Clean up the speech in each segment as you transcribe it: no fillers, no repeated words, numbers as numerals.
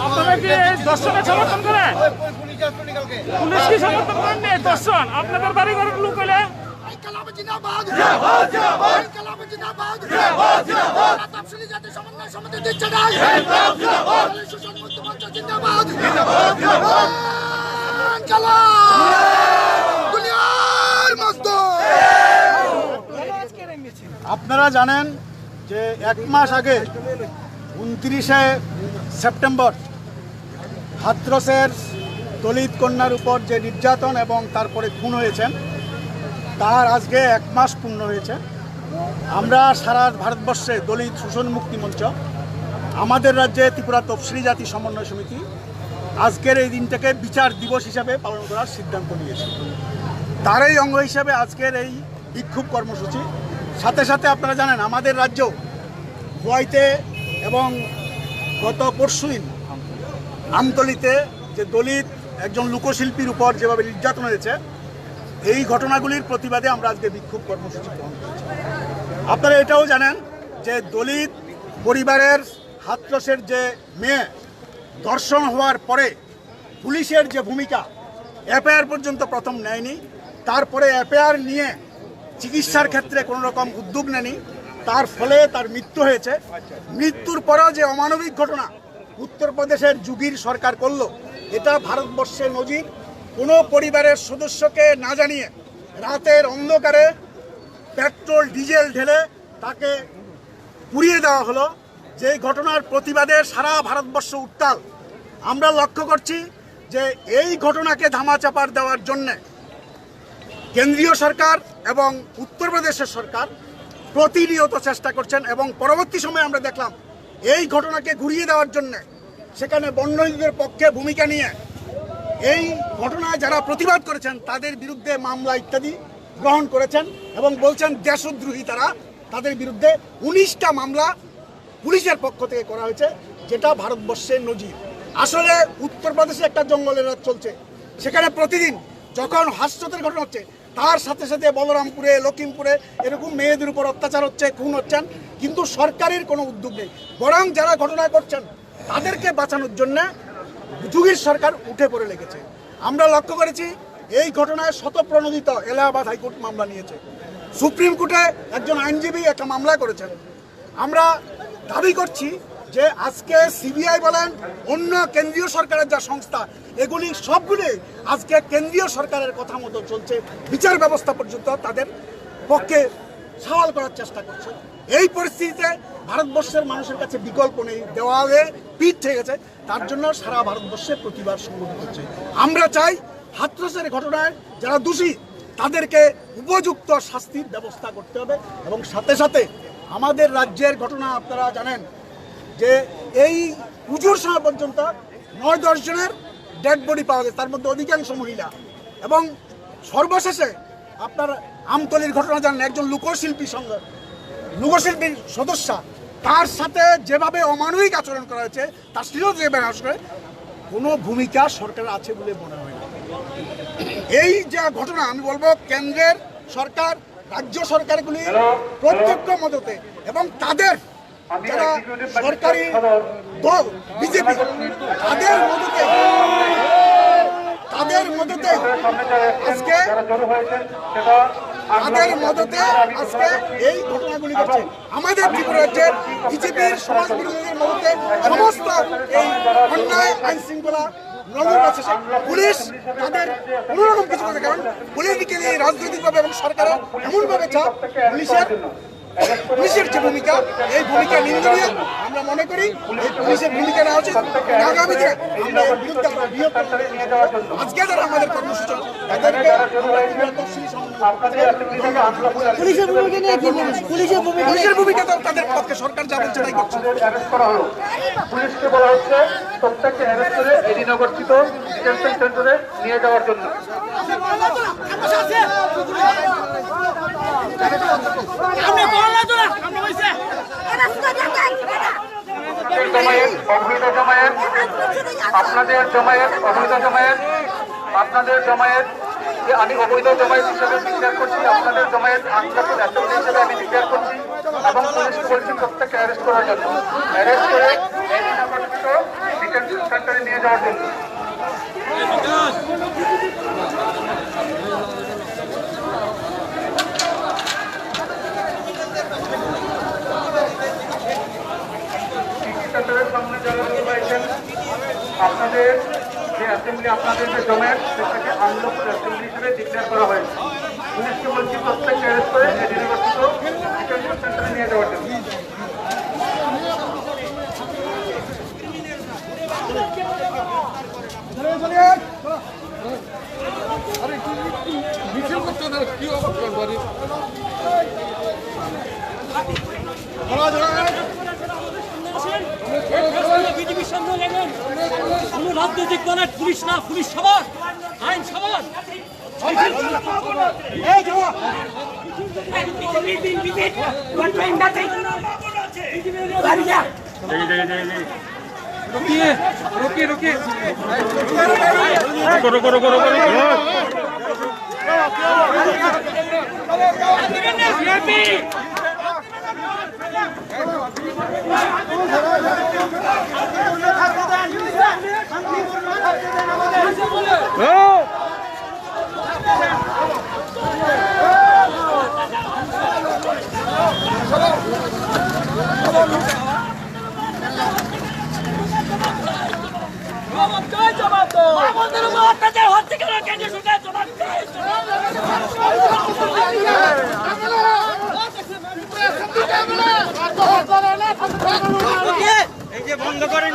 আপনারা কি দর্শনের সমর্থন করেন? পুলিশ কি সমর্থন করেন? দর্শন আপনাদের বাড়ি ঘরের লোক হলে আপনারা জানেন যে 1 মাস আগে 29শে সেপ্টেম্বর হাথরসের দলিত কন্যার উপর যে নির্যাতন এবং তারপরে খুন হয়েছেন তার আজকে 1 মাস পূর্ণ হয়েছে। আমরা সারা ভারতবর্ষে দলিত শোষণ মুক্তি মঞ্চ, আমাদের রাজ্যে ত্রিপুরা তফসিলি জাতি সমন্বয় সমিতি আজকের এই দিনটাকে বিচার দিবস হিসাবে পালন করার সিদ্ধান্ত নিয়েছে। তারই অঙ্গ হিসাবে আজকের এই বিক্ষোভ কর্মসূচি। সাথে সাথে আপনারা জানেন আমাদের রাজ্য হোয়াইতে এবং গত পরশুদিন আমতলিতে যে দলিত একজন লোকশিল্পীর উপর যেভাবে নির্যাতন হয়েছে এই ঘটনাগুলির প্রতিবাদে আমরা আজকে বিক্ষোভ কর্মসূচি গ্রহণ করেছি। আপনারা এটাও জানেন যে দলিত পরিবারের হাথরসের যে মেয়ে ধর্ষণ হওয়ার পরে পুলিশের যে ভূমিকা, এফআইআর পর্যন্ত প্রথম নেয়নি, তারপরে এফআইআর নিয়ে চিকিৎসার ক্ষেত্রে কোনো রকম উদ্যোগ নেয়নি, তার ফলে তার মৃত্যু হয়েছে। মৃত্যুর পরেও যে অমানবিক ঘটনা উত্তরপ্রদেশের যোগীর সরকার করলো, এটা ভারতবর্ষে নজির। কোনো পরিবারের সদস্যকে না জানিয়ে রাতের অন্ধকারে পেট্রোল ডিজেল ঢেলে তাকে পুড়িয়ে দেওয়া হলো। যেই ঘটনার প্রতিবাদে সারা ভারতবর্ষ উত্তাল। আমরা লক্ষ্য করছি যে এই ঘটনাকে ধামাচাপা দেওয়ার জন্যে কেন্দ্রীয় সরকার এবং উত্তরপ্রদেশের সরকার প্রতিনিয়ত চেষ্টা করছেন এবং পরবর্তী সময়ে আমরা দেখলাম এই ঘটনাকে ঘুরিয়ে দেওয়ার জন্য সেখানে বন্যজীবীদের পক্ষে ভূমিকা নিয়ে এই ঘটনায় যারা প্রতিবাদ করেছেন তাদের বিরুদ্ধে মামলা ইত্যাদি গ্রহণ করেছেন এবং বলছেন দেশদ্রোহী তারা। তাদের বিরুদ্ধে 19টা মামলা পুলিশের পক্ষ থেকে করা হয়েছে, যেটা ভারতবর্ষের নজির। আসলে উত্তরপ্রদেশে একটা জঙ্গলের রাজ চলছে, সেখানে প্রতিদিন যখন হাস্যতের ঘটনা হচ্ছে তার সাথে সাথে বলরামপুরে, লখিমপুরে এরকম মেয়েদের উপর অত্যাচার হচ্ছে, খুন হচ্ছেন, কিন্তু সরকারের কোনো উদ্যোগ নেই। বরং যারা ঘটনা করছেন তাদেরকে বাঁচানোর জন্য যোগীর সরকার উঠে পড়ে লেগেছে। আমরা লক্ষ্য করেছি এই ঘটনায় শতপ্রণোদিত এলাহাবাদ হাইকোর্ট মামলা নিয়েছে, সুপ্রিম কোর্টে একজন আইনজীবী একটা মামলা করেছেন। আমরা দাবি করছি যে আজকে সিবিআই বলেন অন্য কেন্দ্রীয় সরকারের যা সংস্থা এগুলি সবগুলি আজকে কেন্দ্রীয় সরকারের কথা মতো চলছে, বিচার ব্যবস্থা পর্যন্ত তাদের পক্ষে সওয়াল করার চেষ্টা করছে। এই পরিস্থিতিতে ভারতবর্ষের মানুষের কাছে বিকল্প নেই, দেওয়ালে পিঠ থেকে গেছে। তার জন্য সারা ভারতবর্ষে প্রতিবাদ সংগঠিত হচ্ছে। আমরা চাই হাথরসের ঘটনায় যারা দোষী তাদেরকে উপযুক্ত শাস্তির ব্যবস্থা করতে হবে এবং সাথে সাথে আমাদের রাজ্যের ঘটনা আপনারা জানেন যে এই পুজোর সময় পর্যন্ত 9-10 জনের ডেড বডি পাওয়া গেছে, তার মধ্যে অধিকাংশ মহিলা। এবং সর্বশেষে আপনার আমতলির ঘটনা জানেন, একজন লোকশিল্পীর সদস্যা, তার সাথে যেভাবে অমানবিক আচরণ করা হয়েছে, তার শ্লীলতা যেভাবে আসলে কোনো ভূমিকা সরকারের আছে বলে মনে হয় না। এই যে ঘটনা আমি বলবো কেন্দ্রের সরকার, রাজ্য সরকারগুলি প্রত্যক্ষ মদতে এবং তাদের যারা সরকারি দল বিজেপি তাদের মদতে আজকে এই ঘটনাগুলি ঘটছে। আমাদের ত্রিপুরা রাজ্যের বিজেপির সমাজ বিরোধীদের মদতে সমস্ত এই অন্যায় আইন শৃঙ্খলা লঙ্ঘন করছে। পুলিশ তাদের কোনোরকম কিছু করে, কারণ পলিটিক্যালি রাজনৈতিকভাবে এবং সরকারের এমনভাবে চাপ, পুলিশের যে ভূমিকা এই ভূমিকা নিন্দনীয়। আমরা মনে করি এই পুলিশের ভূমিকা নেওয়া উচিত। আগামীতে আমরা এর বিরুদ্ধে আজকে যারা আমাদের কর্মসূচি তাদেরকে পুলিশের ভূমিকা তো তাদের পক্ষে সরকার যা বলছে তাই করছে। পুলিশকে বলা হচ্ছে প্রত্যেককে অ্যারেস্ট করে এডিনগরস্থিত ডিটেনশন সেন্টারে নিয়ে যাওয়ার জন্য। আপনাদের জমায়েত আমি অবৈধ জমায়েত হিসেবে ডিক্লেয়ার করছি, আপনাদের জমায়েত আন্তর্জাতিক অ্যাসেম্বলি হিসেবে আমি ডিক্লেয়ার করছি এবং পুলিশকে বলছি প্রত্যেককে অ্যারেস্ট করার জন্য। অ্যারেস্ট করে সেন্টারে নিয়ে যাওয়ার জন্য। সেন্টারের সামনে যারা রয়েছেন, আপনাদের যে অ্যাসেম্বলি, আপনাদের যে জমায়েত, সেটাকে আনলফুল অ্যাসেম্বলি হিসেবে ডিক্লেয়ার করা হয়েছে। পুলিশকে বলছি প্রত্যেককে অ্যারেস্ট করে এই নির্বাচিত ডিটেনশন সেন্টারে নিয়ে যাওয়ার জন্য। বিজেপির সামনে লাগেন, কোন রাজনৈতিক দলের পুলিশ না, পুলিশ সবার, আইন সবার। বন্ধ করে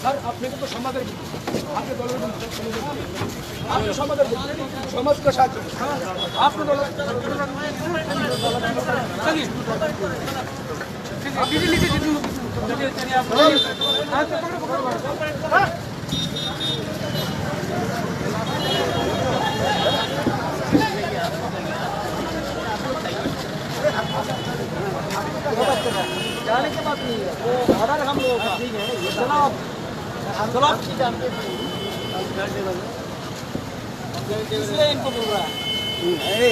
স্যার, আপনি কিন্তু সমাজের আপনি দলের আপনি সমাজকে সাহায্য আপনি দলের जाने के बाद नहीं है वो ऑर्डर हम लोगों का ठीक है जनाब जनाब की जानते हैं इसलिए इनको बोल रहा है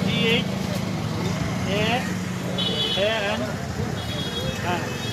D8 A N